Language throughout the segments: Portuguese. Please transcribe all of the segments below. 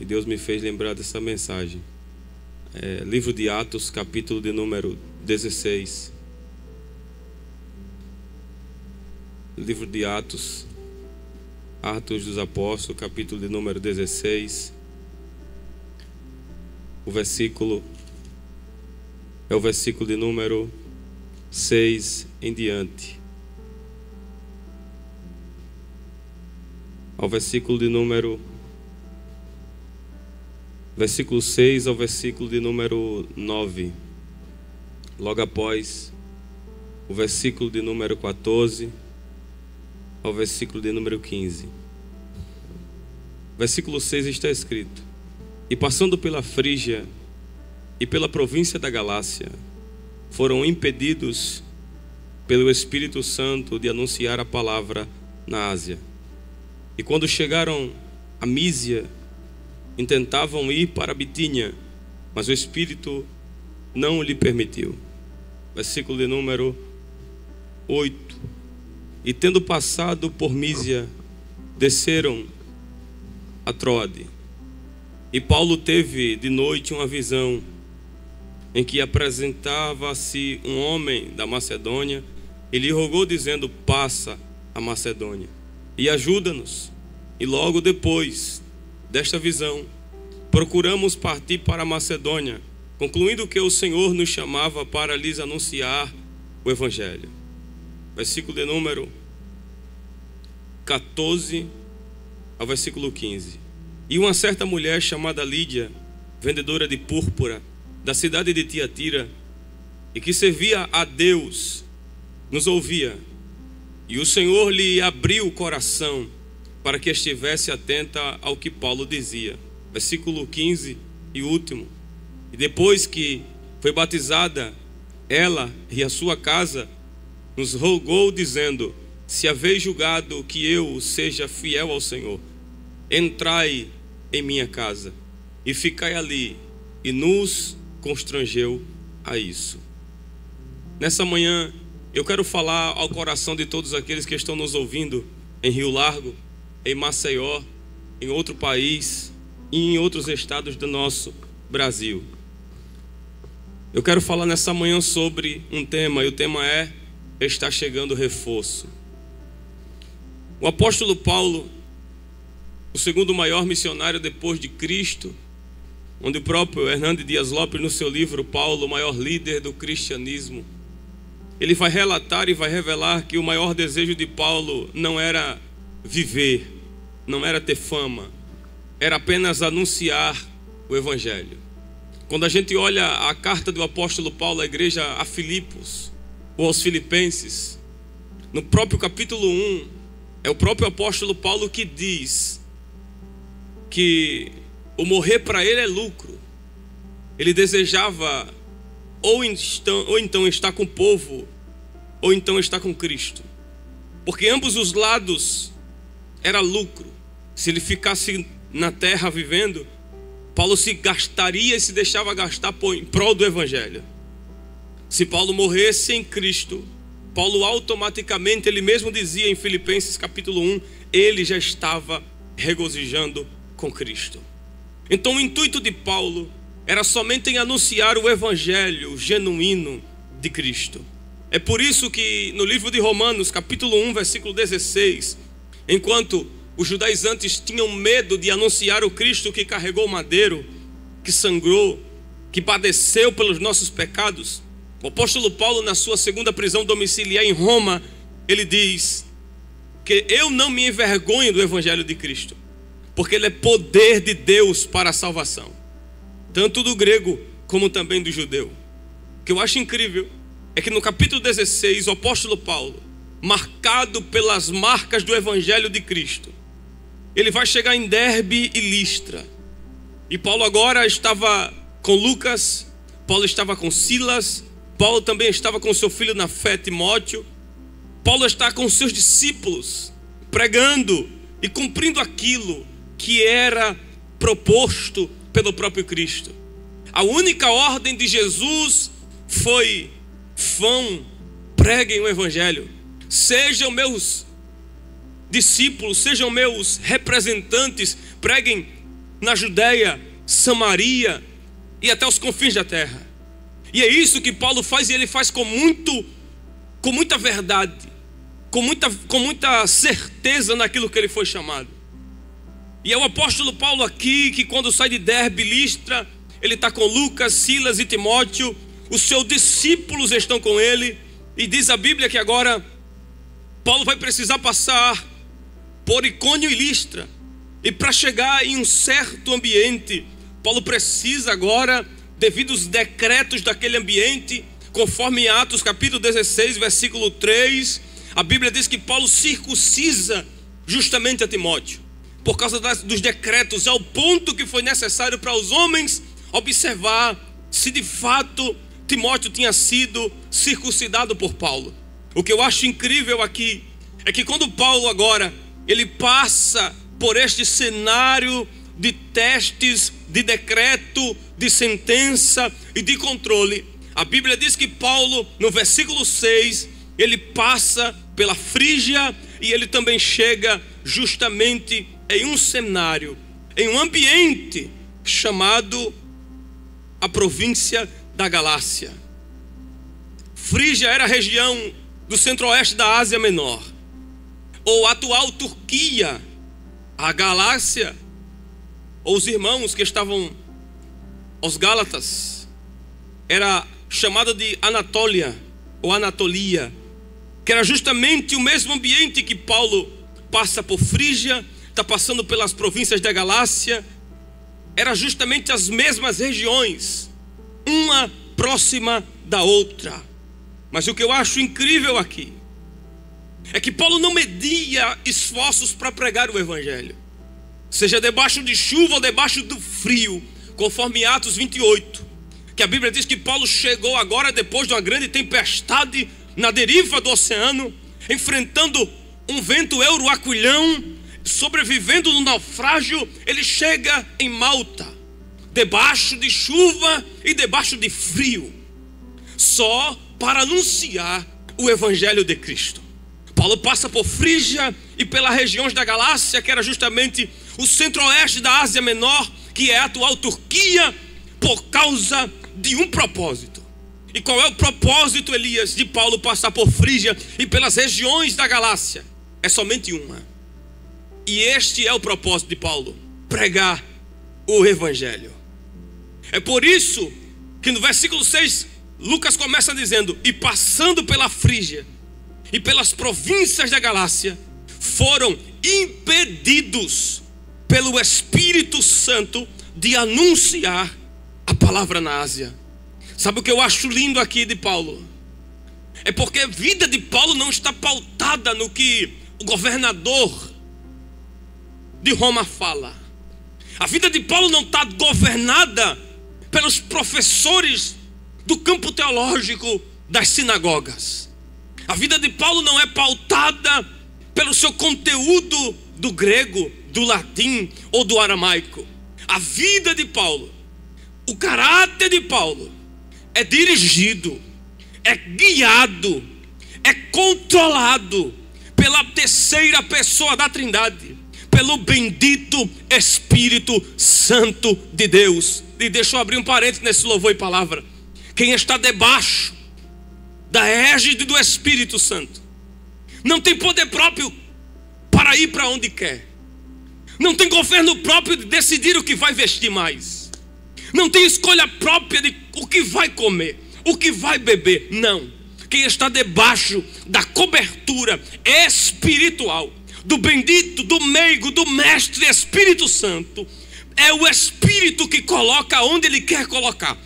e Deus me fez lembrar dessa mensagem. Livro de Atos, capítulo de número 16. Livro de Atos, Atos dos Apóstolos, capítulo de número 16. O versículo é o versículo de número 6 em diante. Ao versículo de número versículo 6 ao versículo de número 9. Logo após o versículo de número 14 ao versículo de número 15. Versículo 6 está escrito: E passando pela Frígia e pela província da Galácia, foram impedidos pelo Espírito Santo de anunciar a palavra na Ásia. E quando chegaram a Mísia, intentavam ir para Bitínia, mas o Espírito não lhe permitiu. Versículo de número 8. E tendo passado por Mísia, desceram a Troade. E Paulo teve de noite uma visão, em que apresentava-se um homem da Macedônia, e lhe rogou dizendo: passa a Macedônia e ajuda-nos. E logo depois desta visão, procuramos partir para a Macedônia, concluindo que o Senhor nos chamava para lhes anunciar o Evangelho. Versículo de número 14 ao versículo 15. E uma certa mulher chamada Lídia, vendedora de púrpura, da cidade de Tiatira, e que servia a Deus, nos ouvia. E o Senhor lhe abriu o coração para que estivesse atenta ao que Paulo dizia. Versículo 15 e último. E depois que foi batizada, ela e a sua casa, nos rogou dizendo: se haveis julgado que eu seja fiel ao Senhor, entrai em minha casa e ficai ali. E nos constrangeu a isso. Nessa manhã eu quero falar ao coração de todos aqueles que estão nos ouvindo em Rio Largo, em Maceió, em outro país e em outros estados do nosso Brasil. Eu quero falar nessa manhã sobre um tema, e o tema é: está chegando reforço. O apóstolo Paulo, o segundo maior missionário depois de Cristo, onde o próprio Hernando Dias Lopes, no seu livro Paulo, o maior líder do cristianismo, ele vai relatar e vai revelar que o maior desejo de Paulo não era viver, não era ter fama, era apenas anunciar o Evangelho. Quando a gente olha a carta do apóstolo Paulo à igreja a Filipos, ou aos Filipenses, no próprio capítulo 1, é o próprio apóstolo Paulo que diz que o morrer para ele é lucro. Ele desejava ou então estar com o povo, ou então estar com Cristo, porque ambos os lados era lucro. Se ele ficasse na terra vivendo, Paulo se gastaria e se deixava gastar em prol do Evangelho. Se Paulo morresse em Cristo, Paulo automaticamente, ele mesmo dizia em Filipenses capítulo 1, ele já estava regozijando com Cristo. Então o intuito de Paulo era somente em anunciar o Evangelho genuíno de Cristo. É por isso que no livro de Romanos capítulo 1, versículo 16, enquanto os judaizantes tinham medo de anunciar o Cristo que carregou o madeiro, que sangrou, que padeceu pelos nossos pecados, o apóstolo Paulo, na sua segunda prisão domiciliar em Roma, ele diz que eu não me envergonho do Evangelho de Cristo, porque ele é poder de Deus para a salvação, tanto do grego como também do judeu. O que eu acho incrível é que no capítulo 16, o apóstolo Paulo, marcado pelas marcas do Evangelho de Cristo, ele vai chegar em Derbe e Listra. E Paulo agora estava com Lucas, Paulo estava com Silas, Paulo também estava com seu filho na fé, Timóteo. Paulo está com seus discípulos, pregando e cumprindo aquilo que era proposto pelo próprio Cristo. A única ordem de Jesus foi: vão, preguem o Evangelho, sejam meus discípulos, sejam meus representantes, preguem na Judéia, Samaria e até os confins da terra. E é isso que Paulo faz, e ele faz com muita verdade, com muita certeza naquilo que ele foi chamado. E é o apóstolo Paulo aqui, que quando sai de Derbe, Listra, ele está com Lucas, Silas e Timóteo, os seus discípulos estão com ele, e diz a Bíblia que agora Paulo vai precisar passar por Icônio e Listra, e para chegar em um certo ambiente, Paulo precisa agora, devido aos decretos daquele ambiente, conforme Atos capítulo 16, versículo 3, a Bíblia diz que Paulo circuncisa justamente a Timóteo, por causa dos decretos, ao ponto que foi necessário para os homens observar se de fato Timóteo tinha sido circuncidado por Paulo. O que eu acho incrível aqui é que quando Paulo agora ele passa por este cenário de testes, de decreto, de sentença e de controle, a Bíblia diz que Paulo, no versículo 6, ele passa pela Frígia e ele também chega justamente em um cenário, em um ambiente chamado a província da Galácia. Frígia era a região do centro-oeste da Ásia Menor, ou a atual Turquia. A Galácia, ou os irmãos que estavam, os Gálatas, era chamada de Anatólia, ou Anatolia, que era justamente o mesmo ambiente que Paulo passa por Frígia, está passando pelas províncias da Galácia. Era justamente as mesmas regiões, uma próxima da outra. Mas o que eu acho incrível aqui é que Paulo não media esforços para pregar o evangelho, seja debaixo de chuva ou debaixo do frio, conforme Atos 28, que a Bíblia diz que Paulo chegou agora depois de uma grande tempestade na deriva do oceano, enfrentando um vento euroaquilhão, sobrevivendo no naufrágio. Ele chega em Malta, debaixo de chuva e debaixo de frio, só para anunciar o evangelho de Cristo. Paulo passa por Frígia e pelas regiões da Galácia, que era justamente o centro-oeste da Ásia Menor, que é a atual Turquia, por causa de um propósito. E qual é o propósito, Elias, de Paulo passar por Frígia e pelas regiões da Galácia? É somente uma. E este é o propósito de Paulo: pregar o evangelho. É por isso que no versículo 6, Lucas começa dizendo: e passando pela Frígia e pelas províncias da Galácia, foram impedidos pelo Espírito Santo de anunciar a palavra na Ásia. Sabe o que eu acho lindo aqui de Paulo? É porque a vida de Paulo não está pautada no que o governador de Roma fala. A vida de Paulo não está governada pelos professores do campo teológico das sinagogas. A vida de Paulo não é pautada pelo seu conteúdo do grego, do latim ou do aramaico. A vida de Paulo, o caráter de Paulo é dirigido, é guiado, é controlado pela terceira pessoa da Trindade, pelo bendito Espírito Santo de Deus. E deixa eu abrir um parênteses nesse louvor e palavra. Quem está debaixo da égide do Espírito Santo não tem poder próprio para ir para onde quer, não tem governo próprio de decidir o que vai vestir mais, não tem escolha própria de o que vai comer, o que vai beber. Não. Quem está debaixo da cobertura espiritual do bendito, do meigo, do mestre Espírito Santo, é o Espírito que coloca onde Ele quer colocar,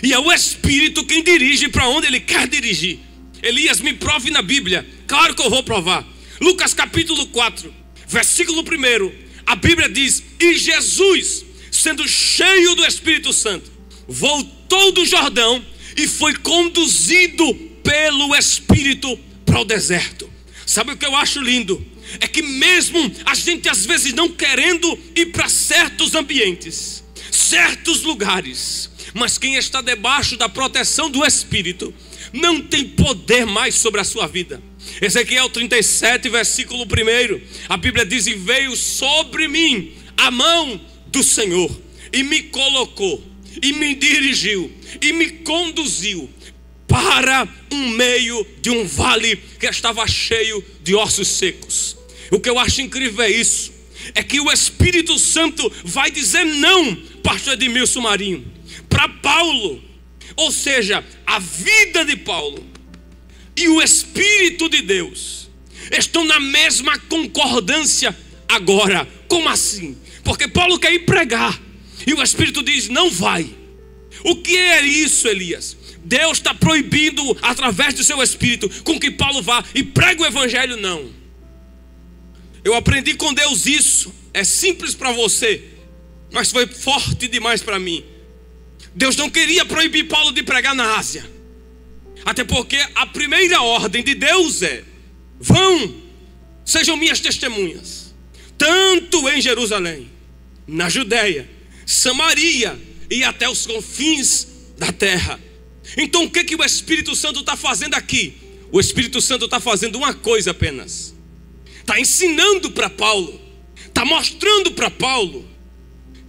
e é o Espírito quem dirige para onde Ele quer dirigir. Elias, me prove na Bíblia. Claro que eu vou provar. Lucas capítulo 4, versículo 1, a Bíblia diz: e Jesus, sendo cheio do Espírito Santo, voltou do Jordão e foi conduzido pelo Espírito para o deserto. Sabe o que eu acho lindo? É que mesmo a gente às vezes não querendo ir para certos ambientes, certos lugares, mas quem está debaixo da proteção do Espírito não tem poder mais sobre a sua vida. Ezequiel 37, versículo 1, a Bíblia diz: e veio sobre mim a mão do Senhor e me colocou, e me dirigiu, e me conduziu para um meio de um vale que estava cheio de ossos secos. O que eu acho incrível é isso, é que o Espírito Santo vai dizer não, pastor Edmilson Marinho, para Paulo. Ou seja, a vida de Paulo e o Espírito de Deus estão na mesma concordância agora. Como assim? Porque Paulo quer ir pregar e o Espírito diz, não vai. O que é isso, Elias? Deus está proibindo, através do seu Espírito, com que Paulo vá e pregue o Evangelho? Não. Eu aprendi com Deus isso. É simples para você, mas foi forte demais para mim. Deus não queria proibir Paulo de pregar na Ásia. Até porque a primeira ordem de Deus é: vão, sejam minhas testemunhas, tanto em Jerusalém, na Judéia, Samaria e até os confins da terra. Então o que o Espírito Santo está fazendo aqui? O Espírito Santo está fazendo uma coisa apenas. Está ensinando para Paulo, está mostrando para Paulo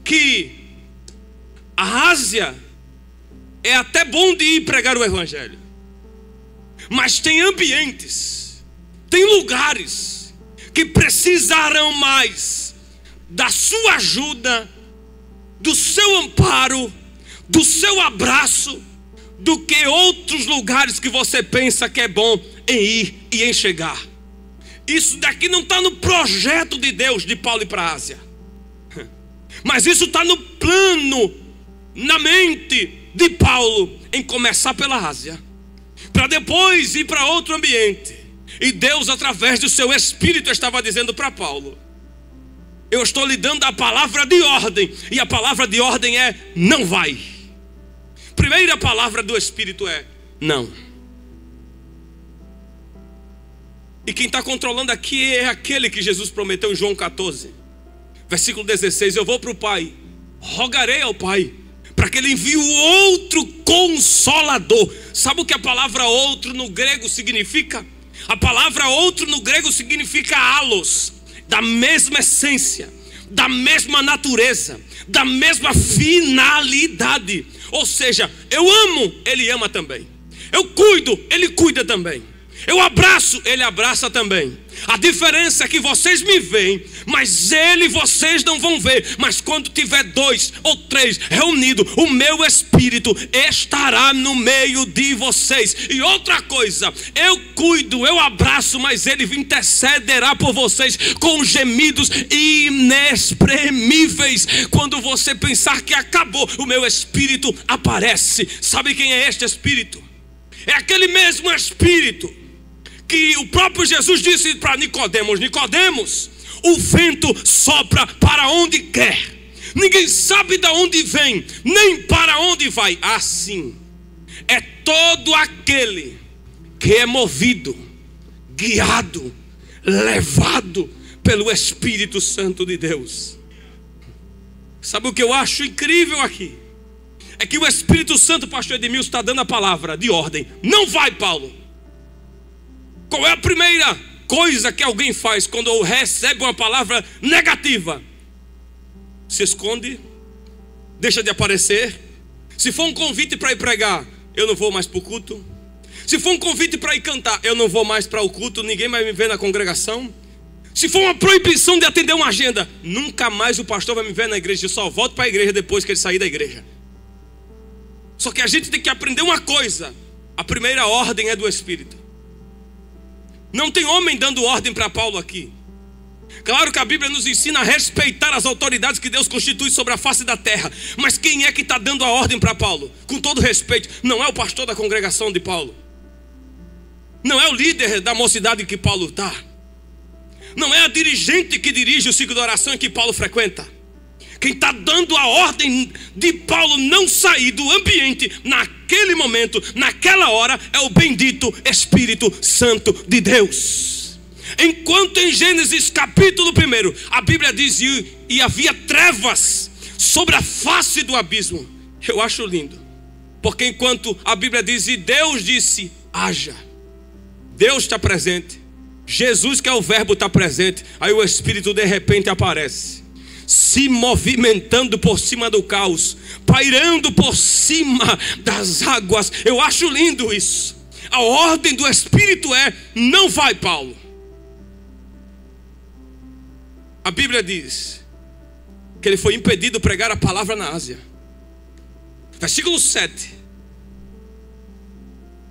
que a Ásia é até bom de ir pregar o Evangelho, mas tem ambientes, tem lugares que precisarão mais da sua ajuda, do seu amparo, do seu abraço, do que outros lugares que você pensa que é bom em ir e em chegar. Isso daqui não está no projeto de Deus de Paulo ir para a Ásia, mas isso está no plano, na mente de Paulo, em começar pela Ásia, para depois ir para outro ambiente. E Deus, através do seu Espírito, estava dizendo para Paulo: eu estou lhe dando a palavra de ordem, e a palavra de ordem é: não vai. Primeira palavra do Espírito é: não. E quem está controlando aqui é aquele que Jesus prometeu em João 14, versículo 16: eu vou para o Pai, rogarei ao Pai para que Ele envie o outro Consolador. Sabe o que a palavra outro no grego significa? A palavra outro no grego significa allos, da mesma essência, da mesma natureza, da mesma finalidade. Ou seja, eu amo, Ele ama também. Eu cuido, Ele cuida também. Eu abraço, Ele abraça também. A diferença é que vocês me veem, mas Ele vocês não vão ver. Mas quando tiver 2 ou 3 reunidos, o meu Espírito estará no meio de vocês. E outra coisa, eu cuido, eu abraço, mas Ele intercederá por vocês com gemidos inexprimíveis. Quando você pensar que acabou, o meu Espírito aparece. Sabe quem é este Espírito? É aquele mesmo Espírito que o próprio Jesus disse para Nicodemos: Nicodemos, o vento sopra para onde quer, ninguém sabe de onde vem, nem para onde vai. Assim é todo aquele que é movido, guiado, levado pelo Espírito Santo de Deus. Sabe o que eu acho incrível aqui? É que o Espírito Santo, pastor Edmilson, está dando a palavra de ordem: não vai, Paulo. Qual é a primeira coisa que alguém faz quando recebe uma palavra negativa? Se esconde, deixa de aparecer. Se for um convite para ir pregar, eu não vou mais para o culto. Se for um convite para ir cantar, eu não vou mais para o culto, ninguém vai me ver na congregação. Se for uma proibição de atender uma agenda, nunca mais o pastor vai me ver na igreja, eu só volto para a igreja depois que ele sair da igreja. Só que a gente tem que aprender uma coisa: a primeira ordem é do Espírito. Não tem homem dando ordem para Paulo aqui. Claro que a Bíblia nos ensina a respeitar as autoridades que Deus constitui sobre a face da terra. Mas quem é que está dando a ordem para Paulo? Com todo respeito, não é o pastor da congregação de Paulo. Não é o líder da mocidade que Paulo está. Não é a dirigente que dirige o ciclo de oração que Paulo frequenta. Quem está dando a ordem de Paulo não sair do ambiente naquele momento, naquela hora, é o bendito Espírito Santo de Deus. Enquanto em Gênesis capítulo 1 a Bíblia diz: e havia trevas sobre a face do abismo. Eu acho lindo, porque enquanto a Bíblia diz: e Deus disse, haja, Deus está presente, Jesus, que é o verbo, está presente. Aí o Espírito de repente aparece. se movimentando por cima do caos, pairando por cima das águas. Eu acho lindo isso. A ordem do Espírito é: não vai, Paulo. A Bíblia diz que ele foi impedido de pregar a palavra na Ásia. Versículo 7.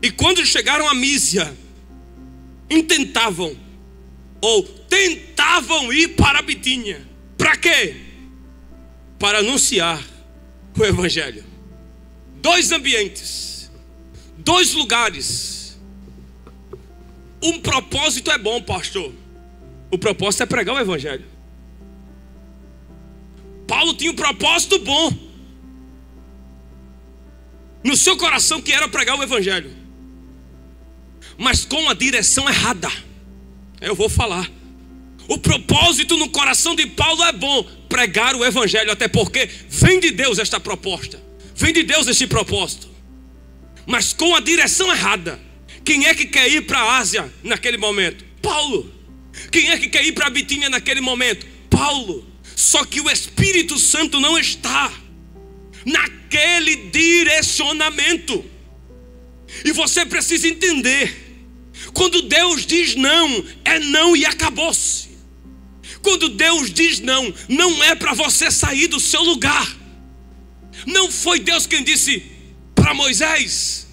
E quando chegaram a Mísia, tentavam ir para a Bitínia. Para quê? Para anunciar o Evangelho. 2 ambientes, 2 lugares. Um propósito é bom, pastor. O propósito é pregar o Evangelho. Paulo tinha um propósito bom no seu coração, que era pregar o Evangelho, mas com a direção errada. Eu vou falar. O propósito no coração de Paulo é bom, pregar o Evangelho, até porque vem de Deus esta proposta, vem de Deus este propósito, mas com a direção errada. Quem é que quer ir para a Ásia naquele momento? Paulo. Quem é que quer ir para a Bitínia naquele momento? Paulo. Só que o Espírito Santo não está naquele direcionamento. E você precisa entender: quando Deus diz não, é não e acabou-se. Quando Deus diz não, não é para você sair do seu lugar. Não foi Deus quem disse para Moisés: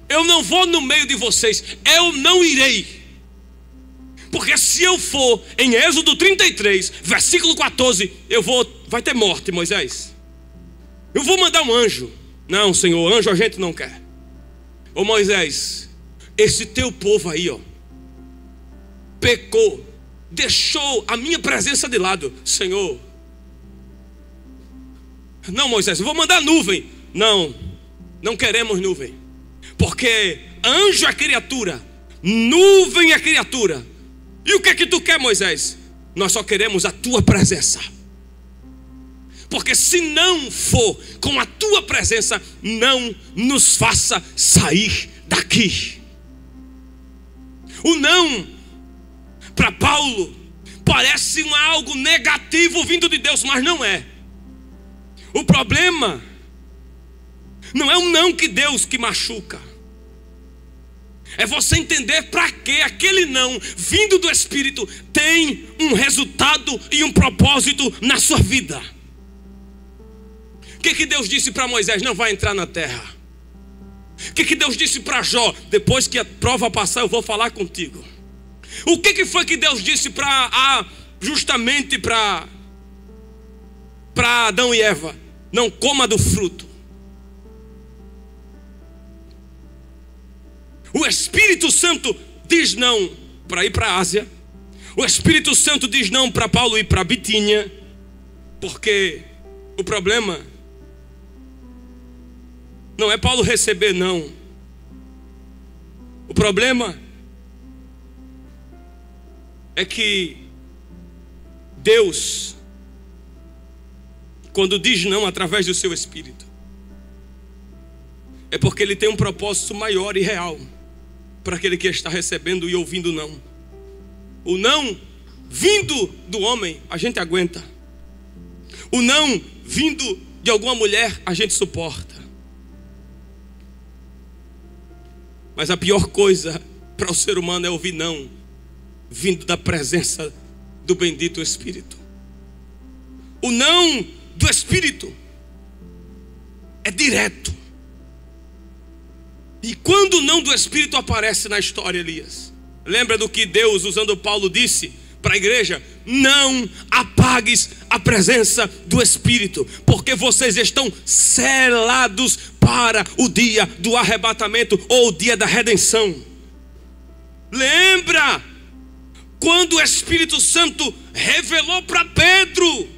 eu não vou no meio de vocês, eu não irei. Porque se eu for, em Êxodo 33, versículo 14, vai ter morte, Moisés. Eu vou mandar um anjo. Não, Senhor, anjo a gente não quer. Ô Moisés, esse teu povo aí, pecou, deixou a minha presença de lado. Senhor, não, Moisés, eu vou mandar nuvem. Não queremos nuvem, porque anjo é criatura, nuvem é criatura. E o que é que tu quer, Moisés? Nós só queremos a tua presença. Porque se não for com a tua presença, não nos faça sair daqui. O não para Paulo parece algo negativo vindo de Deus, mas não é. O problema não é um não que Deus que machuca. É você entender para que aquele não vindo do Espírito tem um resultado e um propósito na sua vida. O que Deus disse para Moisés? Não vai entrar na terra. O que Deus disse para Jó? Depois que a prova passar, eu vou falar contigo. O que foi que Deus disse justamente para Adão e Eva? Não coma do fruto. O Espírito Santo diz não para ir para a Ásia. O Espírito Santo diz não para Paulo ir para a Bitínia. Porque o problema não é Paulo receber não. O problema é que Deus, quando diz não através do seu Espírito, é porque Ele tem um propósito maior e real para aquele que está recebendo e ouvindo não. O não vindo do homem a gente aguenta. O não vindo de alguma mulher a gente suporta. Mas a pior coisa para o ser humano é ouvir não vindo da presença do bendito Espírito. O não do Espírito é direto. E quando o não do Espírito aparece na história, Elias, lembra do que Deus, usando Paulo, disse para a igreja? Não apagues a presença do Espírito, porque vocês estão selados para o dia do arrebatamento, ou o dia da redenção. Lembra quando o Espírito Santo revelou para Pedro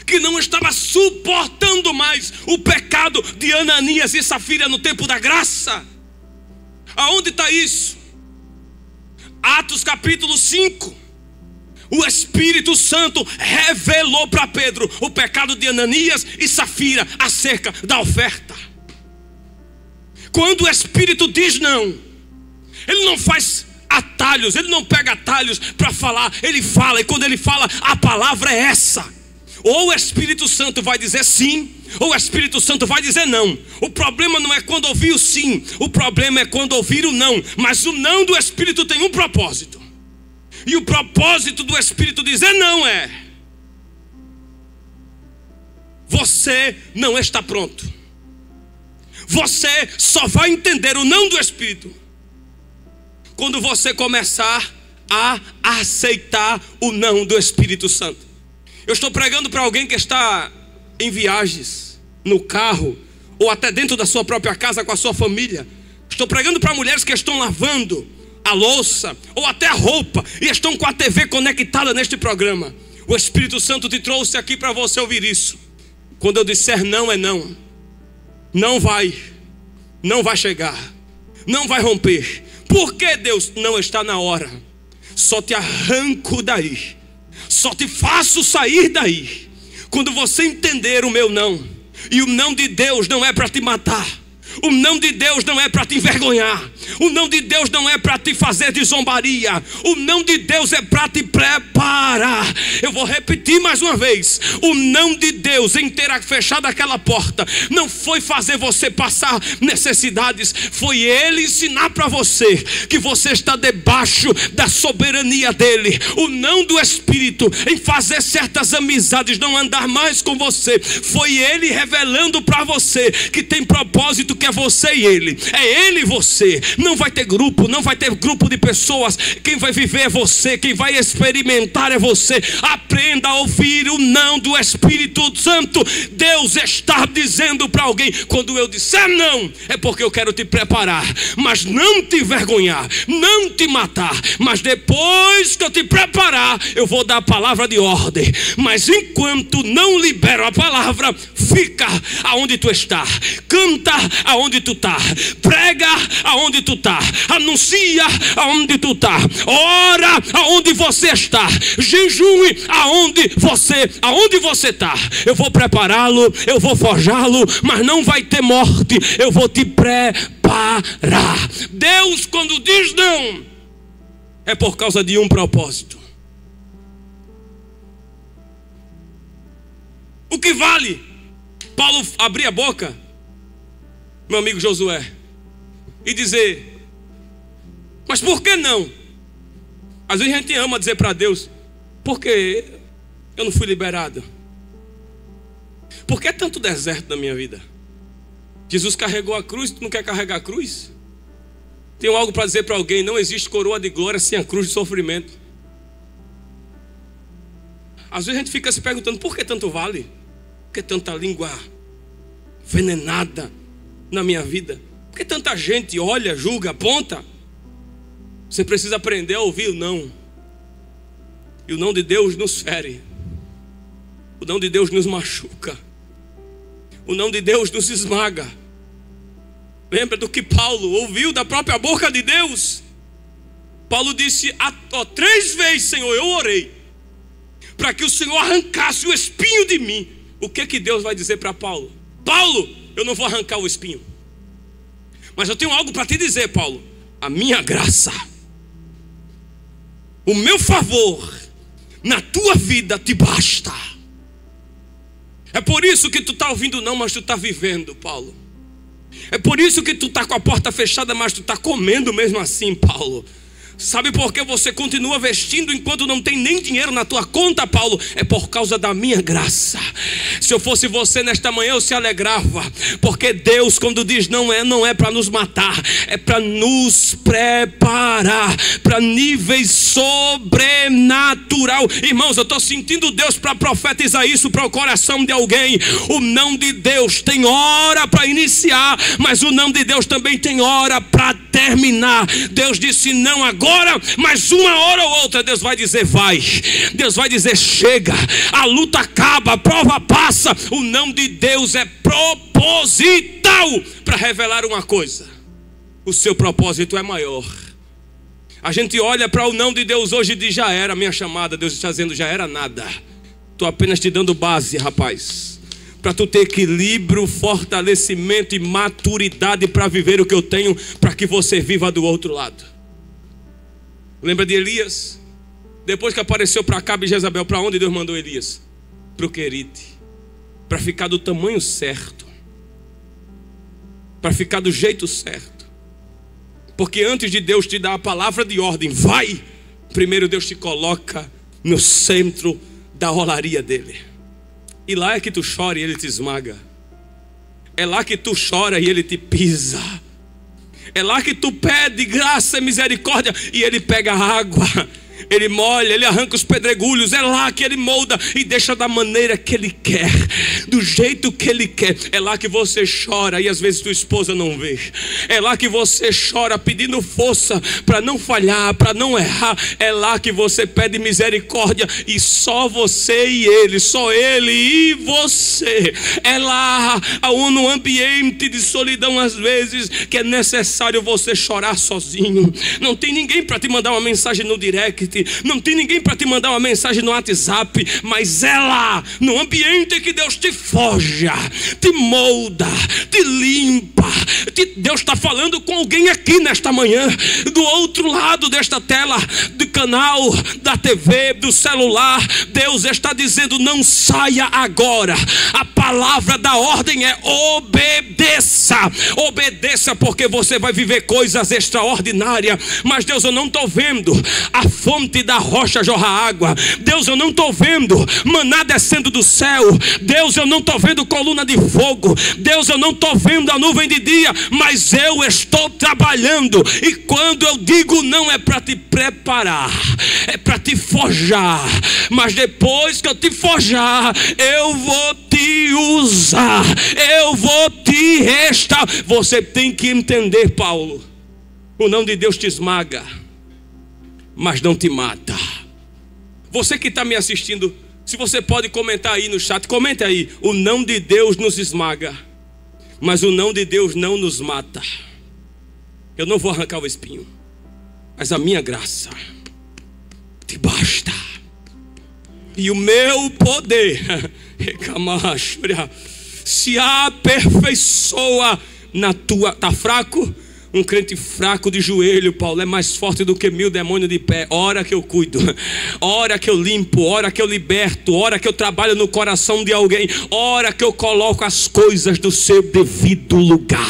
que não estava suportando mais o pecado de Ananias e Safira no tempo da graça? Aonde está isso? Atos capítulo 5. O Espírito Santo revelou para Pedro o pecado de Ananias e Safira acerca da oferta. Quando o Espírito diz não, Ele não faz atalhos, Ele não pega atalhos para falar. Ele fala, e quando Ele fala, a palavra é essa. Ou o Espírito Santo vai dizer sim, ou o Espírito Santo vai dizer não. O problema não é quando ouvir o sim, o problema é quando ouvir o não. Mas o não do Espírito tem um propósito. E o propósito do Espírito dizer não é: você não está pronto. Você só vai entender o não do Espírito quando você começar a aceitar o não do Espírito Santo. Eu estou pregando para alguém que está em viagens, no carro, ou até dentro da sua própria casa com a sua família. Estou pregando para mulheres que estão lavando a louça, ou até a roupa, e estão com a TV conectada neste programa. O Espírito Santo te trouxe aqui para você ouvir isso. Quando eu disser não, é não. Não vai chegar, não vai romper. Por que, Deus? Não está na hora. Só te arranco daí, só te faço sair daí quando você entender o meu não. E o não de Deus não é para te matar. O não de Deus não é para te envergonhar. O não de Deus não é para te fazer de zombaria. O não de Deus é para te preparar. Eu vou repetir mais uma vez. O não de Deus em ter fechado aquela porta não foi fazer você passar necessidades. Foi Ele ensinar para você que você está debaixo da soberania dEle. O não do Espírito em fazer certas amizades não andar mais com você, foi Ele revelando para você que tem propósito, que é você e Ele. É Ele e você. Não vai ter grupo, não vai ter grupo de pessoas. Quem vai viver é você, quem vai experimentar é você. Aprenda a ouvir o não do Espírito Santo. Deus está dizendo para alguém: quando eu disser não, é porque eu quero te preparar, mas não te envergonhar, não te matar. Mas depois que eu te preparar, eu vou dar a palavra de ordem. Mas enquanto não libero a palavra, fica aonde tu está, canta aonde tu está, prega aonde tu está, anuncia aonde tu está, ora aonde você está, jejue aonde você está. Eu vou prepará-lo, eu vou forjá-lo, mas não vai ter morte. Eu vou te preparar. Deus, quando diz não, é por causa de um propósito. O que vale Paulo abrir a boca, meu amigo Josué, e dizer: mas por que não? Às vezes a gente ama dizer para Deus: por que eu não fui liberado? Por que tanto deserto na minha vida? Jesus carregou a cruz, tu não quer carregar a cruz? Tenho algo para dizer para alguém: não existe coroa de glória sem a cruz de sofrimento. Às vezes a gente fica se perguntando: por que tanto vale? Por que tanta língua envenenada na minha vida? Por que tanta gente olha, julga, aponta? Você precisa aprender a ouvir o não. E o não de Deus nos fere. O não de Deus nos machuca. O não de Deus nos esmaga. Lembra do que Paulo ouviu da própria boca de Deus? Paulo disse: 3 vezes, Senhor, eu orei para que o Senhor arrancasse o espinho de mim. O que Deus vai dizer para Paulo? Paulo, eu não vou arrancar o espinho, mas eu tenho algo para te dizer, Paulo. A minha graça, o meu favor na tua vida te basta. É por isso que tu está ouvindo não, mas tu está vivendo, Paulo. É por isso que tu está com a porta fechada, mas tu está comendo mesmo assim, Paulo. Sabe por que você continua vestindo enquanto não tem nem dinheiro na tua conta, Paulo? É por causa da minha graça. Se eu fosse você nesta manhã, eu se alegrava, porque Deus, quando diz não é para nos matar, é para nos preparar para níveis sobrenatural. Irmãos, eu estou sentindo Deus para profetizar isso para o coração de alguém. O não de Deus tem hora para iniciar, mas o não de Deus também tem hora para terminar. Deus disse não agora, mas uma hora ou outra Deus vai dizer vai. Deus vai dizer chega. A luta acaba, a prova passa. O não de Deus é proposital para revelar uma coisa: o seu propósito é maior. A gente olha para o não de Deus hoje e diz: já era a minha chamada. Deus está dizendo: já era nada. Estou apenas te dando base, rapaz, para tu ter equilíbrio, fortalecimento e maturidade para viver o que eu tenho, para que você viva do outro lado. Lembra de Elias? Depois que apareceu para Acabe e Jezabel, para onde Deus mandou Elias? para o querite, para ficar do tamanho certo, para ficar do jeito certo. Porque antes de Deus te dar a palavra de ordem, vai, primeiro Deus te coloca no centro da olaria dele. E lá é que tu chora e ele te esmaga. É lá que tu chora e ele te pisa. É lá que tu pede graça e misericórdia e ele pega água, ele molha, ele arranca os pedregulhos. É lá que ele molda e deixa da maneira que ele quer, do jeito que ele quer. É lá que você chora e às vezes tua esposa não vê. É lá que você chora pedindo força para não falhar, para não errar. É lá que você pede misericórdia e só você e ele, só ele e você. É lá, no ambiente de solidão às vezes, que é necessário você chorar sozinho. Não tem ninguém para te mandar uma mensagem no direct, não tem ninguém para te mandar uma mensagem no WhatsApp, mas é lá, no ambiente que Deus te forja, te molda, te limpa. Deus está falando com alguém aqui nesta manhã, do outro lado desta tela, do canal, da TV, do celular. Deus está dizendo: não saia agora. A palavra da ordem é obedeça. Obedeça, porque você vai viver coisas extraordinárias. Mas Deus, eu não estou vendo a fonte da rocha jorrar água. Deus, eu não estou vendo maná descendo do céu. Deus, eu não estou vendo coluna de fogo. Deus, eu não estou vendo a nuvem de dia, mas eu estou trabalhando. E quando eu digo não, é para te preparar, é para te forjar. Mas depois que eu te forjar, eu vou te usar, eu vou te restaurar. Você tem que entender, Paulo, o não de Deus te esmaga, mas não te mata. Você que está me assistindo, se você pode comentar aí no chat, comente aí: o não de Deus nos esmaga, mas o não de Deus não nos mata. Eu não vou arrancar o espinho, mas a minha graça te basta, e o meu poder se aperfeiçoa na tua. Está fraco? Um crente fraco de joelho, Paulo, é mais forte do que 1000 demônios de pé. Hora que eu cuido, hora que eu limpo, hora que eu liberto, hora que eu trabalho no coração de alguém, hora que eu coloco as coisas do seu devido lugar,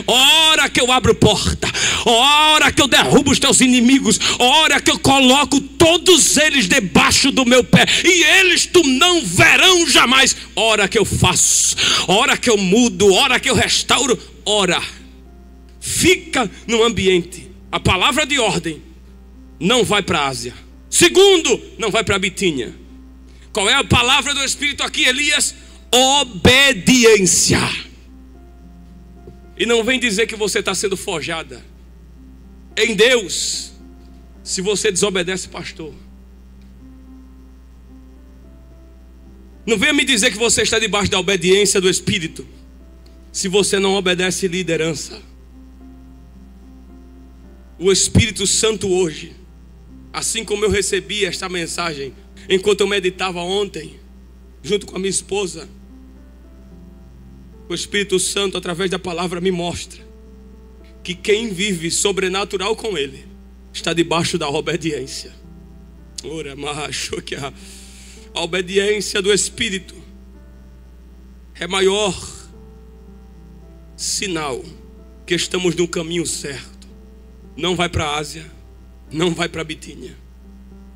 hora que eu abro porta, hora que eu derrubo os teus inimigos, hora que eu coloco todos eles debaixo do meu pé, e eles tu não verão jamais. Hora que eu faço, hora que eu mudo, hora que eu restauro, hora. Fica no ambiente. A palavra de ordem não vai para a Ásia. Segundo, não vai para a Bitínia. Qual é a palavra do Espírito aqui, Elias? Obediência. E não vem dizer que você está sendo forjada em Deus se você desobedece, pastor. Não venha me dizer que você está debaixo da obediência do Espírito se você não obedece liderança. O Espírito Santo hoje, assim como eu recebi esta mensagem enquanto eu meditava ontem, junto com a minha esposa, o Espírito Santo, através da palavra, me mostra que quem vive sobrenatural com Ele está debaixo da obediência. Ora, macho, que a obediência do Espírito é maior sinal que estamos no caminho certo. Não vai para a Ásia, não vai para a Bitínia.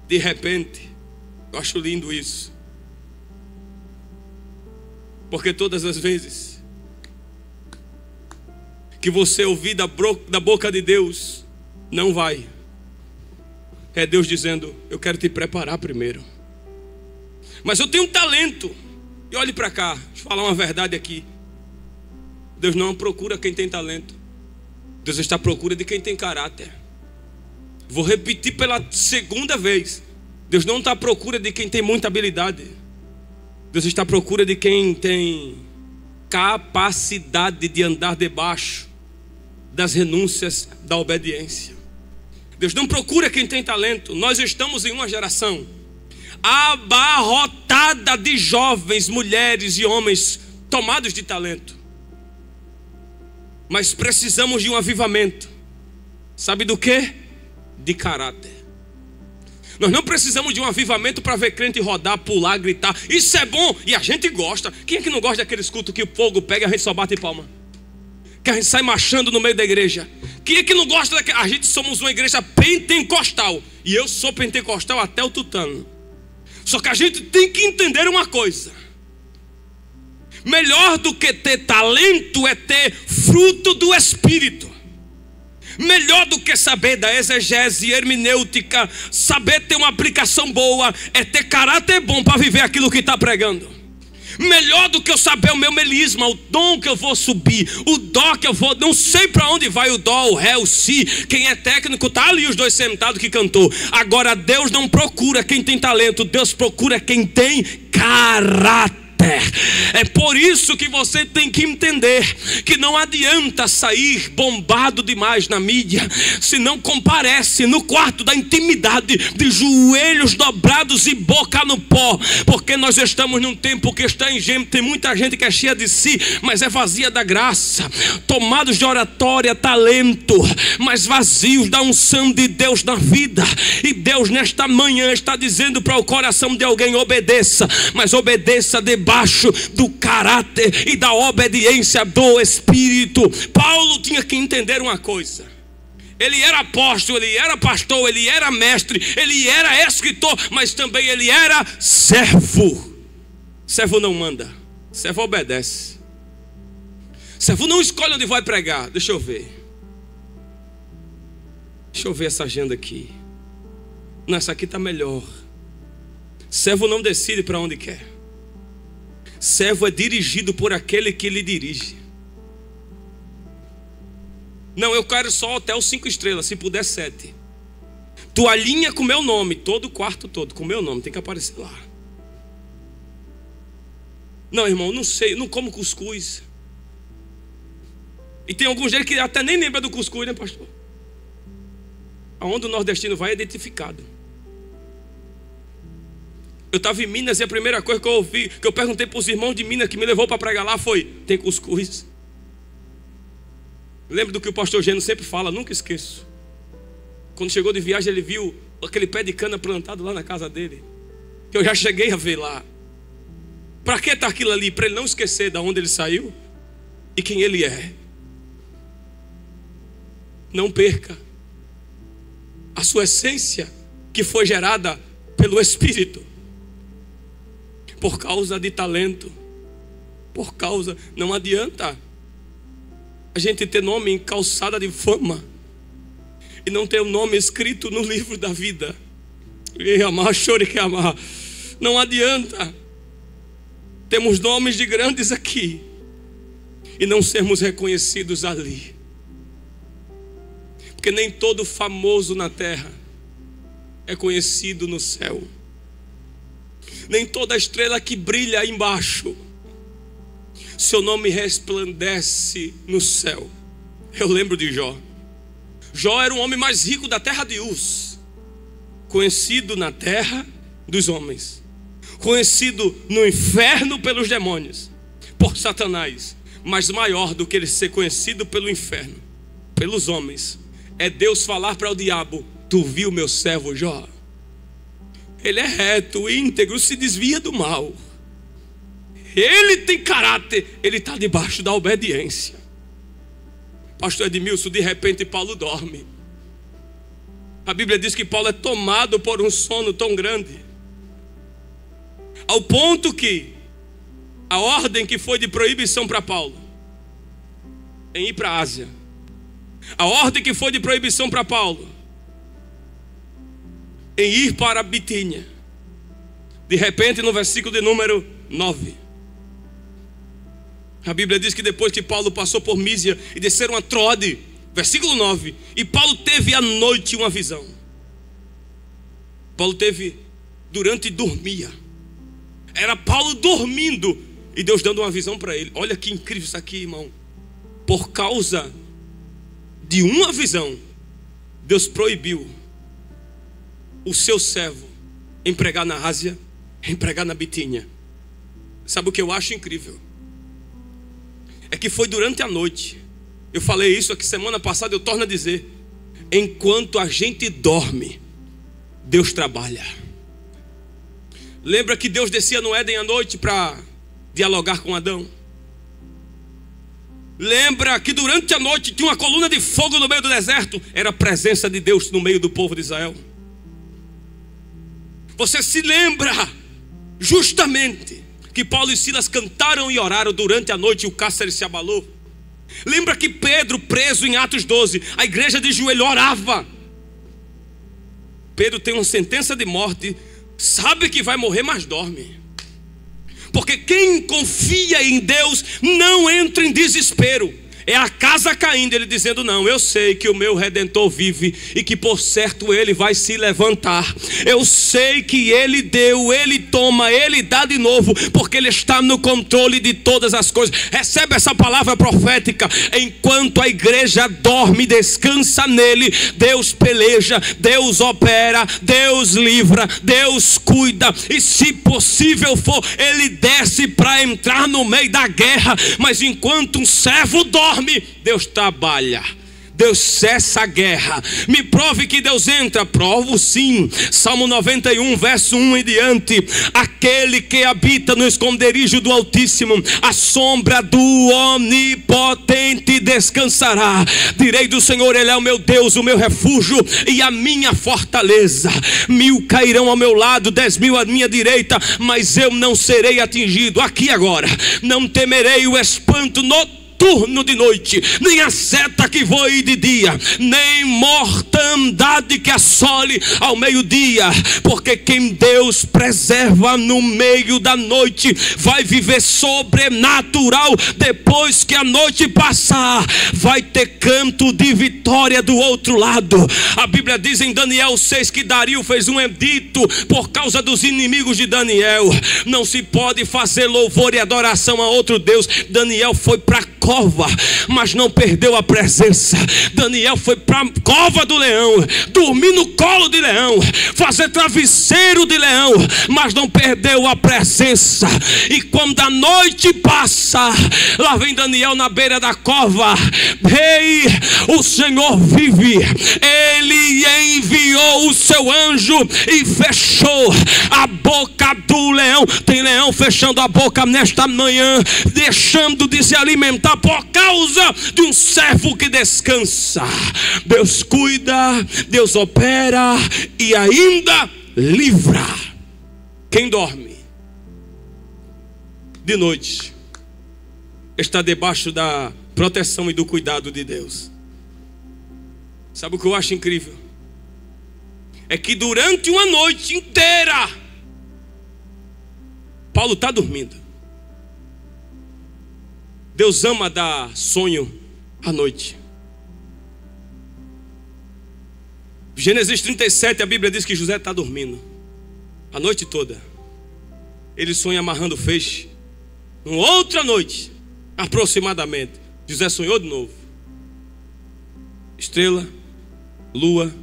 De repente, eu acho lindo isso, porque todas as vezes que você ouvir da boca de Deus, não vai. É Deus dizendo: eu quero te preparar primeiro. Mas eu tenho um talento. E olhe para cá, deixa eu falar uma verdade aqui. Deus não procura quem tem talento. Deus está à procura de quem tem caráter. Vou repetir pela segunda vez. Deus não está à procura de quem tem muita habilidade. Deus está à procura de quem tem capacidade de andar debaixo das renúncias da obediência. Deus não procura quem tem talento. Nós estamos em uma geração abarrotada de jovens, mulheres e homens tomados de talento. Mas precisamos de um avivamento. Sabe do quê? De caráter. Nós não precisamos de um avivamento para ver crente rodar, pular, gritar. Isso é bom e a gente gosta. Quem é que não gosta daqueles cultos que o fogo pega e a gente só bate palma? Que a gente sai marchando no meio da igreja. Quem é que não gosta daquele... A gente somos uma igreja pentecostal. E eu sou pentecostal até o tutano. Só que a gente tem que entender uma coisa. Melhor do que ter talento é ter fruto do Espírito. Melhor do que saber da exegese, hermenêutica, saber ter uma aplicação boa, é ter caráter bom para viver aquilo que está pregando. Melhor do que eu saber o meu melisma, o dom que eu vou subir, o dó que eu vou, não sei para onde vai o dó, o ré, o si. Quem é técnico está ali os dois sentados que cantou. Agora Deus não procura quem tem talento, Deus procura quem tem caráter. É por isso que você tem que entender que não adianta sair bombado demais na mídia se não comparece no quarto da intimidade, de joelhos dobrados e boca no pó, porque nós estamos num tempo que está ingênuo. Tem muita gente que é cheia de si, mas é vazia da graça, tomados de oratória, talento, mas vazios da unção de Deus na vida. E Deus nesta manhã está dizendo para o coração de alguém: obedeça, mas obedeça debaixo do caráter e da obediência do Espírito. Paulo tinha que entender uma coisa: ele era apóstolo, ele era pastor, ele era mestre, ele era escritor, mas também ele era servo. Servo não manda, servo obedece. Servo não escolhe onde vai pregar. Deixa eu ver essa agenda aqui. Não, essa aqui está melhor. Servo não decide para onde quer. Servo é dirigido por aquele que lhe dirige. Não, eu quero só hotel 5 estrelas, se puder 7. Toalhinha com meu nome, todo o quarto todo com meu nome, tem que aparecer lá. Não, irmão, não sei, não como cuscuz. E tem alguns deles que até nem lembra do cuscuz, né, pastor? Aonde o nordestino vai é identificado. Eu estava em Minas e a primeira coisa que eu ouvi, que eu perguntei para os irmãos de Minas que me levou para pregar lá foi: tem cuscuz? Lembro do que o pastor Gênio sempre fala, nunca esqueço. Quando chegou de viagem, ele viu aquele pé de cana plantado lá na casa dele, que eu já cheguei a ver lá. Para que está aquilo ali? Para ele não esquecer de onde ele saiu e quem ele é. Não perca a sua essência, que foi gerada pelo Espírito. Por causa de talento, por causa, não adianta a gente ter nome em calçada de fama e não ter o nome escrito no livro da vida. Não adianta temos nomes de grandes aqui e não sermos reconhecidos ali, porque nem todo famoso na terra é conhecido no céu. Nem toda estrela que brilha aí embaixo, seu nome resplandece no céu. Eu lembro de Jó. Jó era o homem mais rico da terra de Uz, conhecido na terra dos homens, conhecido no inferno pelos demônios, por Satanás. Mas maior do que ele ser conhecido pelo inferno, pelos homens, é Deus falar para o diabo: tu viu meu servo Jó? Ele é reto, íntegro, se desvia do mal. Ele tem caráter, ele está debaixo da obediência. Pastor Edmilson, de repente Paulo dorme. A Bíblia diz que Paulo é tomado por um sono tão grande, ao ponto que a ordem que foi de proibição para Paulo em ir para a Ásia, a ordem que foi de proibição para Paulo em ir para a Bitínia, de repente no versículo de número 9, a Bíblia diz que depois que Paulo passou por Mísia e desceram a Troade, versículo 9, e Paulo teve à noite uma visão. Paulo teve durante dormia. Era Paulo dormindo e Deus dando uma visão para ele. Olha que incrível isso aqui, irmão. Por causa de uma visão, Deus proibiu o seu servo em pregar na Ásia, em pregar na Bitínia. Sabe o que eu acho incrível? É que foi durante a noite. Eu falei isso aqui semana passada, eu torno a dizer: enquanto a gente dorme, Deus trabalha. Lembra que Deus descia no Éden à noite para dialogar com Adão? Lembra que durante a noite tinha uma coluna de fogo no meio do deserto? Era a presença de Deus no meio do povo de Israel. Você se lembra justamente que Paulo e Silas cantaram e oraram durante a noite e o cárcere se abalou? Lembra que Pedro, preso em Atos 12, a igreja de joelho orava? Pedro tem uma sentença de morte, sabe que vai morrer, mas dorme. Porque quem confia em Deus não entra em desespero. É a casa caindo, ele dizendo: não, eu sei que o meu Redentor vive e que por certo ele vai se levantar. Eu sei que ele deu, ele toma, ele dá de novo, porque ele está no controle de todas as coisas. Recebe essa palavra profética. Enquanto a igreja dorme, descansa nele, Deus peleja, Deus opera, Deus livra, Deus cuida. E se possível for, ele desce para entrar no meio da guerra. Mas enquanto um servo dorme, Deus trabalha. Deus cessa a guerra. Me prove que Deus entra. Provo sim. Salmo 91, verso 1 em diante. Aquele que habita no esconderijo do Altíssimo, a sombra do Onipotente descansará. Direi do Senhor: Ele é o meu Deus, o meu refúgio e a minha fortaleza. 1000 cairão ao meu lado, 10.000 à minha direita, mas eu não serei atingido. Aqui agora: não temerei o espanto noturno de noite, nem a seta que voe de dia, nem mortandade que assole ao meio-dia. Porque quem Deus preserva no meio da noite vai viver sobrenatural. Depois que a noite passar, vai ter canto de vitória do outro lado. A Bíblia diz em Daniel 6 que Dario fez um edito por causa dos inimigos de Daniel: não se pode fazer louvor e adoração a outro Deus. Daniel foi para cova, mas não perdeu a presença. Daniel foi para a cova do leão, dormir no colo de leão, fazer travesseiro de leão, mas não perdeu a presença. E quando a noite passa, lá vem Daniel na beira da cova: Rei, o Senhor vive. Ele enviou o seu anjo e fechou a boca do leão. Tem leão fechando a boca nesta manhã, deixando de se alimentar por causa de um servo que descansa. Deus cuida, Deus opera e ainda livra. Quem dorme de noite está debaixo da proteção e do cuidado de Deus. Sabe o que eu acho incrível? É que durante uma noite inteira Paulo está dormindo. Deus ama dar sonho à noite. Gênesis 37, a Bíblia diz que José está dormindo a noite toda. Ele sonha amarrando feixe. Uma outra noite, aproximadamente, José sonhou de novo. Estrela, lua,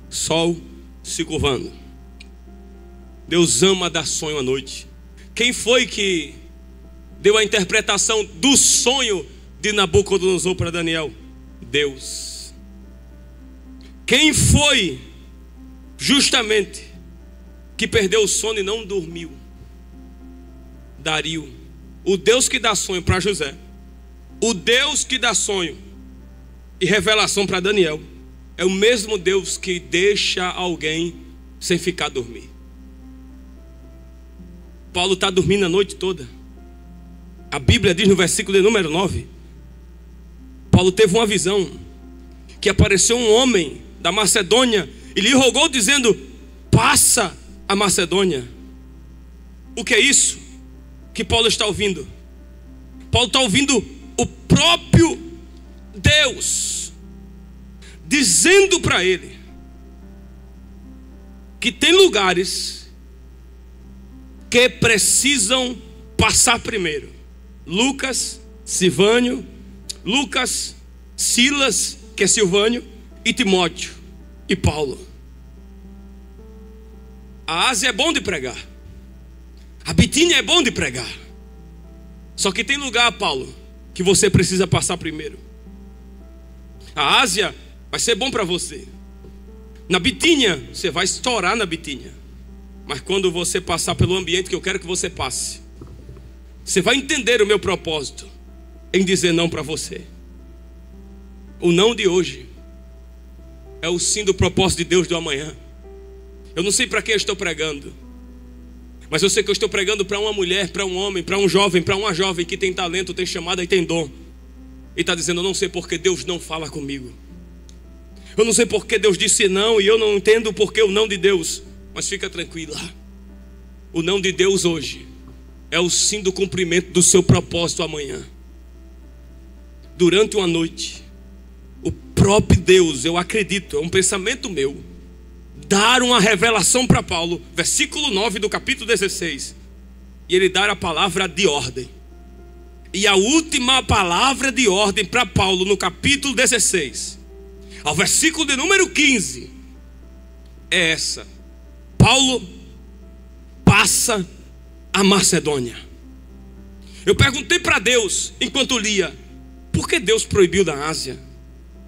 sol se curvando. Deus ama dar sonho à noite. Quem foi que deu a interpretação do sonho de Nabucodonosor para Daniel? Deus. Quem foi justamente que perdeu o sono e não dormiu? Dario. O Deus que dá sonho para José, o Deus que dá sonho e revelação para Daniel, é o mesmo Deus que deixa alguém sem ficar a dormir. Paulo está dormindo a noite toda. A Bíblia diz no versículo de número 9, Paulo teve uma visão, que apareceu um homem da Macedônia e lhe rogou dizendo: passa a Macedônia. O que é isso que Paulo está ouvindo? Paulo está ouvindo o próprio Deus dizendo para ele que tem lugares que precisam passar primeiro. Lucas, Silas, que é Silvânio, e Timóteo e Paulo. A Ásia é bom de pregar, a Bitínia é bom de pregar. Só que tem lugar, Paulo, que você precisa passar primeiro. A Ásia vai ser bom para você, Na Bitínia, você vai estourar na Bitínia. Mas quando você passar pelo ambiente que eu quero que você passe, você vai entender o meu propósito em dizer não para você. O não de hoje é o sim do propósito de Deus do amanhã. Eu não sei para quem eu estou pregando, mas eu sei que eu estou pregando para uma mulher, para um homem, para um jovem, para uma jovem que tem talento, tem chamada e tem dom. E está dizendo: eu não sei porque Deus não fala comigo. Eu não sei porque Deus disse não, e eu não entendo porque o não de Deus. Mas fica tranquila, o não de Deus hoje é o sim do cumprimento do seu propósito amanhã. Durante uma noite, o próprio Deus, eu acredito, é um pensamento meu, dar uma revelação para Paulo, versículo 9 do capítulo 16, e ele dar a palavra de ordem. E a última palavra de ordem para Paulo no capítulo 16, ao versículo de número 15, é essa: Paulo passa a Macedônia. Eu perguntei para Deus enquanto lia: por que Deus proibiu da Ásia?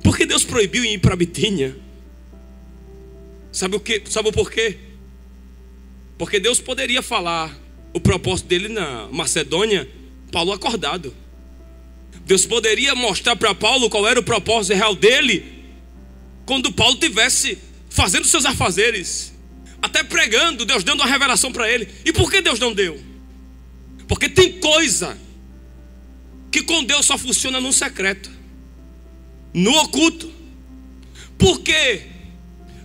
Por que Deus proibiu ir para a Bitínia? Sabe o que? Sabe o porquê? Porque Deus poderia falar o propósito dele na Macedônia, Paulo acordado. Deus poderia mostrar para Paulo qual era o propósito real dele quando Paulo estivesse fazendo seus afazeres, até pregando, Deus dando uma revelação para ele. E por que Deus não deu? Porque tem coisa que com Deus só funciona no secreto, no oculto. Por que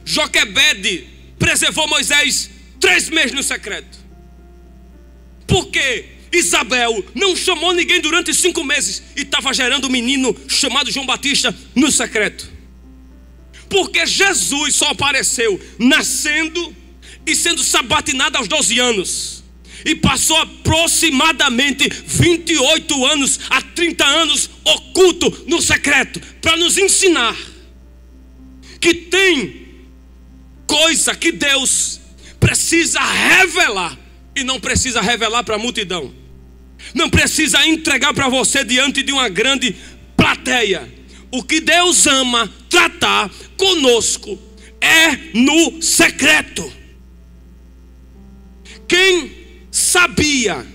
Joquebede preservou Moisés 3 meses no secreto? Por que Isabel não chamou ninguém durante 5 meses e estava gerando um menino chamado João Batista no secreto? Porque Jesus só apareceu nascendo e sendo sabatinado aos 12 anos. E passou aproximadamente 28 anos a 30 anos oculto no secreto, para nos ensinar que tem coisa que Deus precisa revelar e não precisa revelar para a multidão. Não precisa entregar para você diante de uma grande plateia. O que Deus ama tratar conosco é no secreto. Quem sabia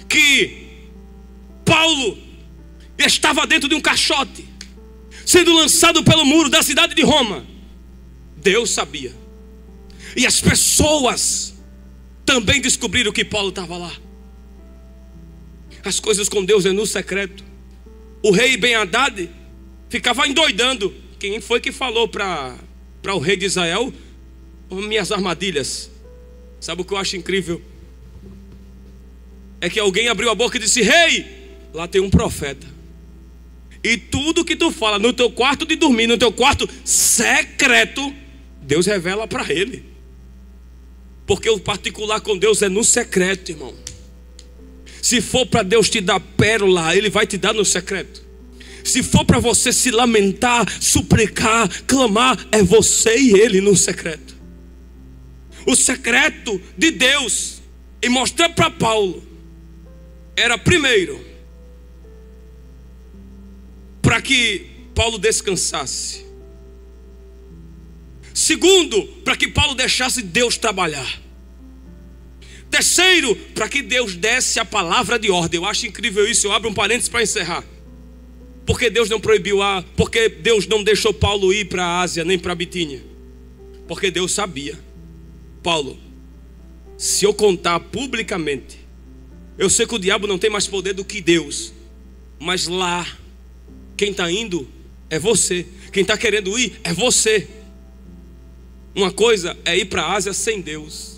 que Paulo estava dentro de um caixote, sendo lançado pelo muro da cidade de Roma? Deus sabia. E as pessoas também descobriram que Paulo estava lá. As coisas com Deus é no secreto. O rei Ben-Hadad ficava endoidando. Quem foi que falou para o rei de Israel? Minhas armadilhas. Sabe o que eu acho incrível? É que alguém abriu a boca e disse: rei, lá tem um profeta. E tudo que tu fala no teu quarto de dormir, no teu quarto secreto, Deus revela para ele. Porque o particular com Deus é no secreto, irmão. Se for para Deus te dar pérola, Ele vai te dar no secreto. Se for para você se lamentar, suplicar, clamar, é você e Ele no secreto. O secreto de Deus em mostrar para Paulo era, primeiro, para que Paulo descansasse. Segundo, para que Paulo deixasse Deus trabalhar. Terceiro, para que Deus desse a palavra de ordem. Eu acho incrível isso. Eu abro um parênteses para encerrar. Porque Deus não proibiu porque Deus não deixou Paulo ir para a Ásia nem para a Bitínia? Porque Deus sabia: Paulo, se eu contar publicamente, eu sei que o diabo não tem mais poder do que Deus, mas lá quem está indo é você. Quem está querendo ir é você. Uma coisa é ir para a Ásia sem Deus.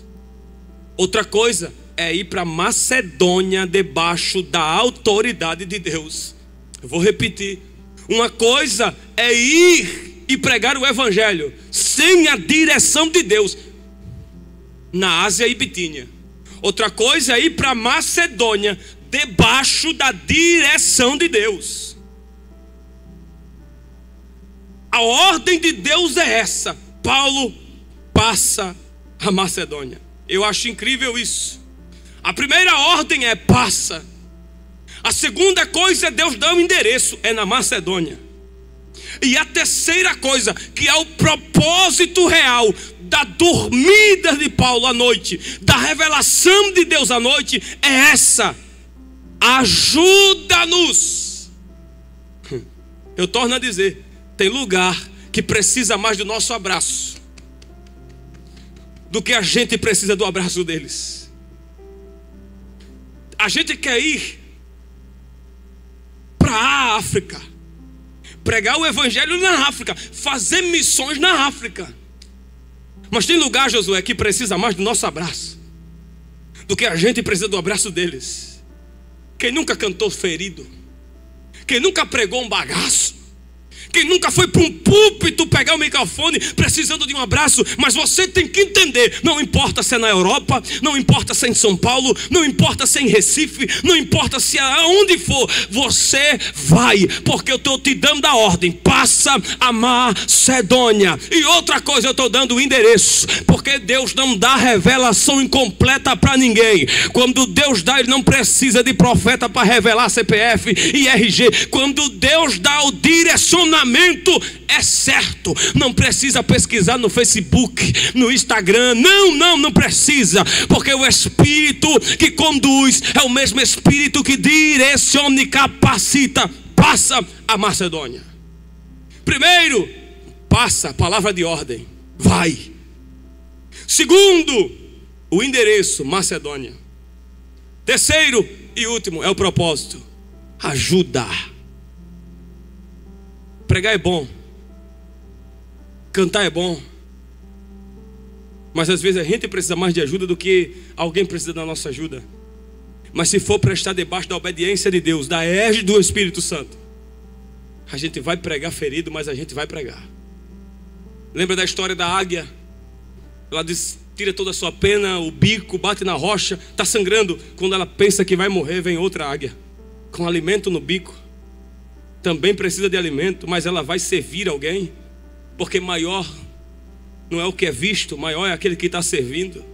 Outra coisa é ir para Macedônia debaixo da autoridade de Deus. Eu vou repetir. Uma coisa é ir e pregar o evangelho sem a direção de Deus na Ásia e Bitínia. Outra coisa é ir para Macedônia debaixo da direção de Deus. A ordem de Deus é essa: Paulo passa a Macedônia. Eu acho incrível isso. A primeira ordem é passa. A segunda coisa é Deus dar um endereço, é na Macedônia. E a terceira coisa, que é o propósito real da dormida de Paulo à noite, da revelação de Deus à noite, é essa: ajuda-nos. Eu torno a dizer, tem lugar que precisa mais do nosso abraço do que a gente precisa do abraço deles. A gente quer ir para a África, pregar o evangelho na África, fazer missões na África. Mas tem lugar, Josué, que precisa mais do nosso abraço do que a gente precisa do abraço deles. Quem nunca cantou ferido? Quem nunca pregou um bagaço? Quem nunca foi para um púlpito pegar o microfone precisando de um abraço? Mas você tem que entender, não importa se é na Europa, não importa se é em São Paulo, não importa se é em Recife, não importa se é aonde for, você vai, porque eu estou te dando a ordem: passa a Macedônia. E outra coisa, eu estou dando o endereço, porque Deus não dá revelação incompleta para ninguém. Quando Deus dá, Ele não precisa de profeta para revelar CPF e RG. Quando Deus dá o direcionamento, é certo. Não precisa pesquisar no Facebook, no Instagram. Não precisa, porque o Espírito que conduz é o mesmo Espírito que direciona e capacita. Passa a Macedônia. Primeiro, passa, palavra de ordem, vai. Segundo, o endereço, Macedônia. Terceiro e último é o propósito: ajudar. Pregar é bom, cantar é bom, mas às vezes a gente precisa mais de ajuda do que alguém precisa da nossa ajuda. Mas se for prestar debaixo da obediência de Deus, da égide do Espírito Santo, a gente vai pregar ferido, mas a gente vai pregar. Lembra da história da águia? Ela tira toda a sua pena, o bico, bate na rocha, está sangrando. Quando ela pensa que vai morrer, vem outra águia com alimento no bico. Também precisa de alimento, mas ela vai servir alguém, porque maior não é o que é visto, maior é aquele que está servindo.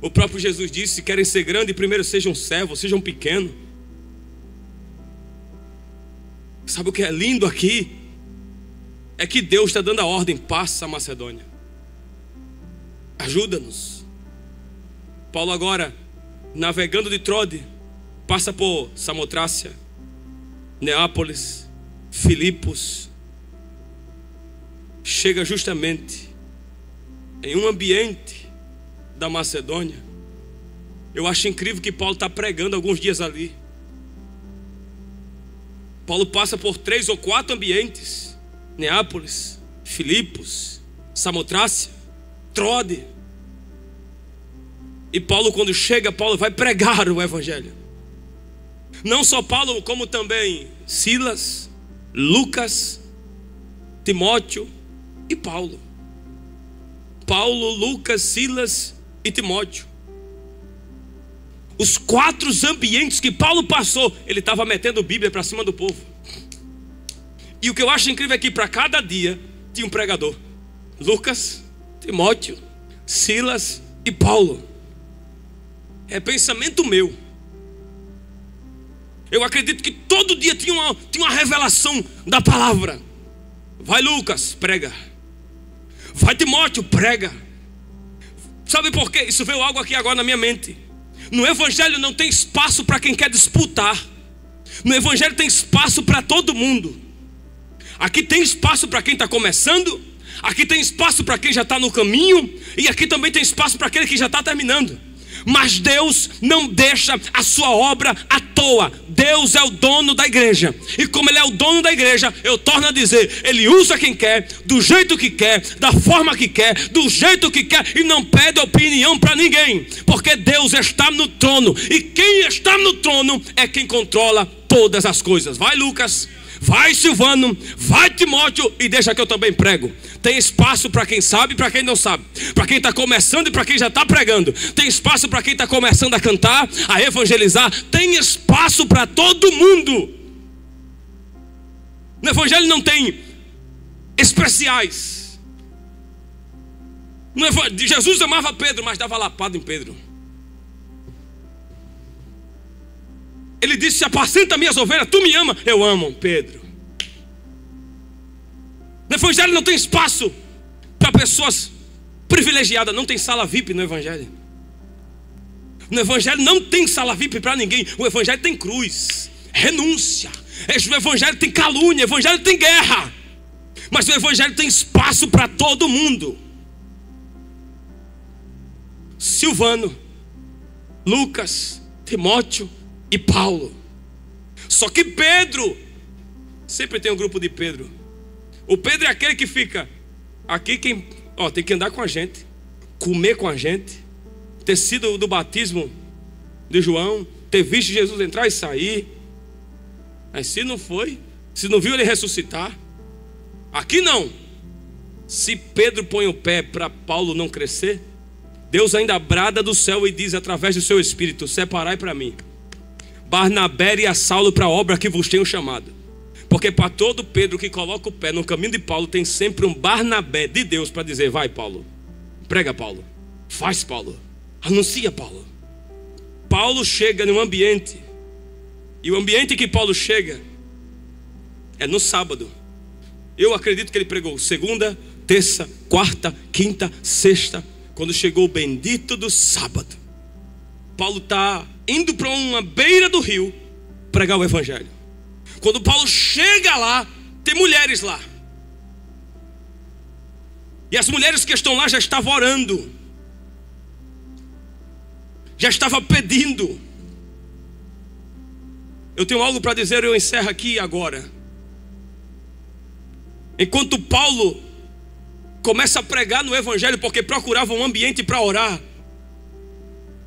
O próprio Jesus disse: se querem ser grandes, primeiro sejam servos, sejam pequenos. Sabe o que é lindo aqui? É que Deus está dando a ordem: passa a Macedônia, ajuda-nos. Paulo agora, navegando de Trode, passa por Samotrácia, Neápolis, Filipos, chega justamente em um ambiente da Macedônia. Eu acho incrível que Paulo está pregando alguns dias ali. Paulo passa por 3 ou 4 ambientes: Neápolis, Filipos, Samotrácia, Trode. E Paulo, quando chega, Paulo vai pregar o evangelho. Não só Paulo, como também Silas, Lucas, Timóteo e Paulo. Paulo, Lucas, Silas e Timóteo. Os 4 ambientes que Paulo passou, ele estava metendo Bíblia para cima do povo. E o que eu acho incrível é que para cada dia tinha um pregador: Lucas, Timóteo, Silas e Paulo. É pensamento meu. Eu acredito que todo dia tinha uma revelação da palavra. Vai, Lucas, prega. Vai, Timóteo, prega. Sabe por quê? Isso veio algo aqui agora na minha mente. No evangelho não tem espaço para quem quer disputar. No evangelho tem espaço para todo mundo. Aqui tem espaço para quem está começando, aqui tem espaço para quem já está no caminho, e aqui também tem espaço para aquele que já está terminando. Mas Deus não deixa a sua obra à toa. Deus é o dono da igreja. E como Ele é o dono da igreja, eu torno a dizer, Ele usa quem quer, do jeito que quer, da forma que quer, do jeito que quer, e não pede opinião para ninguém. Porque Deus está no trono. E quem está no trono é quem controla todas as coisas. Vai, Lucas. Vai, Silvano, vai, Timóteo, e deixa que eu também prego. Tem espaço para quem sabe e para quem não sabe, para quem está começando e para quem já está pregando. Tem espaço para quem está começando a cantar, a evangelizar. Tem espaço para todo mundo. No evangelho não tem especiais. Jesus amava Pedro, mas dava lapada em Pedro. Ele disse: apacenta minhas ovelhas, tu me ama. Eu amo, Pedro. No evangelho não tem espaço para pessoas privilegiadas. Não tem sala VIP no evangelho. No evangelho não tem sala VIP para ninguém. O evangelho tem cruz, renúncia. O evangelho tem calúnia, o evangelho tem guerra. Mas o evangelho tem espaço para todo mundo. Silvano, Lucas, Timóteo e Paulo. Só que Pedro, sempre tem um grupo de Pedro. O Pedro é aquele que fica aqui, tem que andar com a gente, comer com a gente, ter sido do batismo de João, ter visto Jesus entrar e sair. Mas se não foi, se não viu ele ressuscitar, aqui não. Se Pedro põe o pé para Paulo não crescer, Deus ainda brada do céu e diz através do seu Espírito: separai para mim Barnabé e a Saulo para a obra que vos tenho chamado. Porque para todo Pedro que coloca o pé no caminho de Paulo, tem sempre um Barnabé de Deus para dizer: vai, Paulo, prega, Paulo, faz, Paulo, anuncia, Paulo. Paulo chega num ambiente, e o ambiente que Paulo chega é no sábado. Eu acredito que ele pregou segunda, terça, quarta, quinta, sexta. Quando chegou o bendito do sábado, Paulo está indo para uma beira do rio pregar o evangelho. Quando Paulo chega lá, tem mulheres lá. E as mulheres que estão lá já estavam orando, já estavam pedindo. Eu tenho algo para dizer, eu encerro aqui agora. Enquanto Paulo começa a pregar no evangelho, porque procurava um ambiente para orar,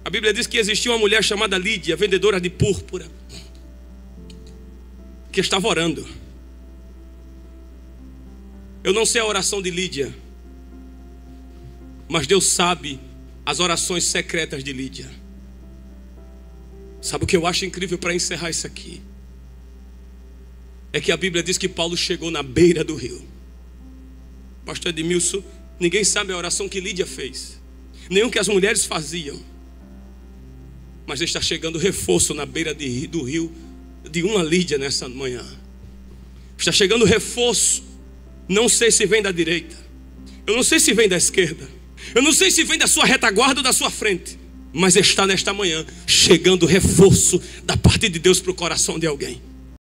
a Bíblia diz que existia uma mulher chamada Lídia, vendedora de púrpura, que estava orando. Eu não sei a oração de Lídia, mas Deus sabe as orações secretas de Lídia. Sabe o que eu acho incrível para encerrar isso aqui? É que a Bíblia diz que Paulo chegou na beira do rio. Pastor Edmilson, ninguém sabe a oração que Lídia fez, nem o que as mulheres faziam. Mas está chegando reforço na beira do rio de uma Lídia nessa manhã. Está chegando reforço. Não sei se vem da direita, eu não sei se vem da esquerda, eu não sei se vem da sua retaguarda ou da sua frente, mas está nesta manhã chegando reforço da parte de Deus para o coração de alguém.